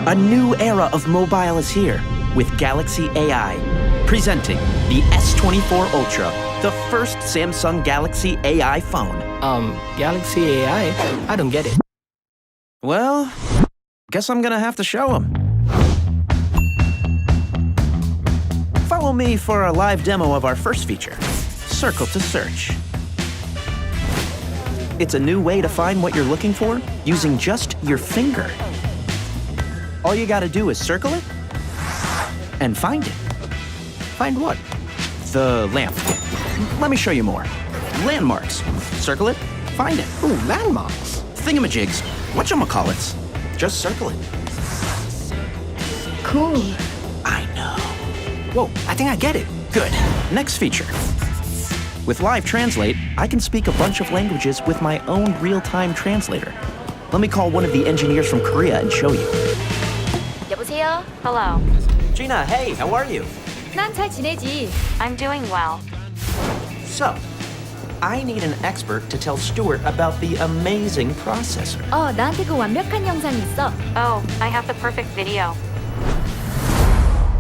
A new era of mobile is here with Galaxy AI. Presenting the S24 Ultra, the first Samsung Galaxy AI phone. Galaxy AI? I don't get it. Well, guess I'm gonna have to show them. Follow me for a live demo of our first feature, Circle to Search. It's a new way to find what you're looking for using just your finger. All you gotta do is circle it and find it. Find what? The lamp. Let me show you more. Landmarks. Circle it, find it. Ooh, landmarks. Thingamajigs. Whatchamacallits. Just circle it. Cool. I know. Whoa, I think I get it. Good. Next feature. With Live Translate, I can speak a bunch of languages with my own real-time translator. Let me call one of the engineers from Korea and show you. 여보세요? Hello. Gina, hey, how are you? 난 잘 지내지. I'm doing well. So, I need an expert to tell Stuart about the amazing processor. 나한테 그 완벽한 영상이 있어. Oh, I have the perfect video.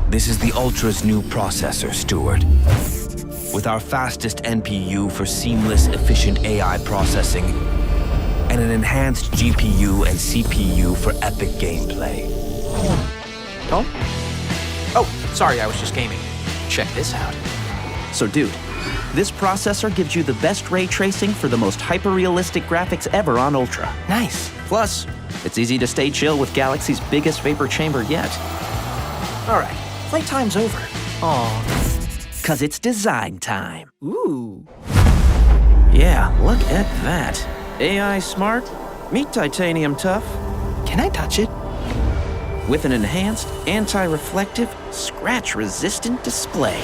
This is the Ultra's new processor, Stuart. With our fastest NPU for seamless, efficient AI processing, and an enhanced GPU and CPU for epic gameplay. Tom? Oh, sorry, I was just gaming. Check this out. So, dude, this processor gives you the best ray tracing for the most hyper-realistic graphics ever on Ultra. Nice. Plus, it's easy to stay chill with Galaxy's biggest vapor chamber yet. All right, playtime's over. Aw. 'Cause it's design time. Ooh. Yeah, look at that. AI smart, meet titanium tough, Can I touch it? with an enhanced, anti-reflective, scratch-resistant display.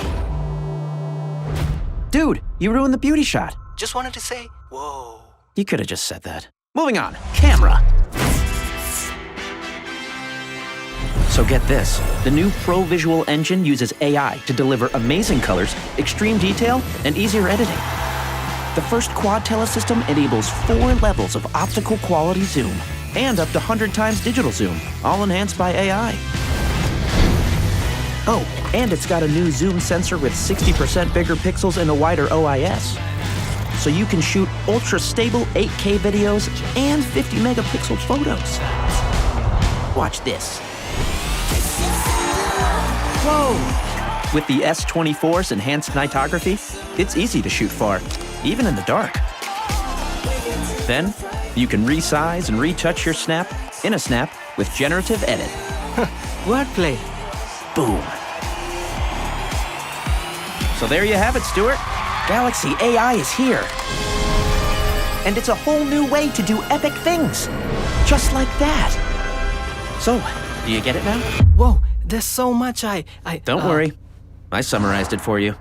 Dude, you ruined the beauty shot. Just wanted to say, whoa. You could have just said that. Moving on, camera. So get this, the new Pro Visual engine uses AI to deliver amazing colors, extreme detail, and easier editing. The first quad telesystem enables 4 levels of optical quality zoom and up to 100 times digital zoom, all enhanced by AI. Oh, and it's got a new zoom sensor with 60% bigger pixels and a wider OIS. So you can shoot ultra-stable 8K videos and 50 megapixel photos. Watch this. Whoa! With the S24's enhanced nightography, it's easy to shoot far, even in the dark. Then, you can resize and retouch your snap in a snap with generative edit. Wordplay. Boom. So there you have it, Stuart. Galaxy AI is here. And it's a whole new way to do epic things. Just like that. So, do you get it now? Whoa, there's so much I Don't worry. I summarized it for you.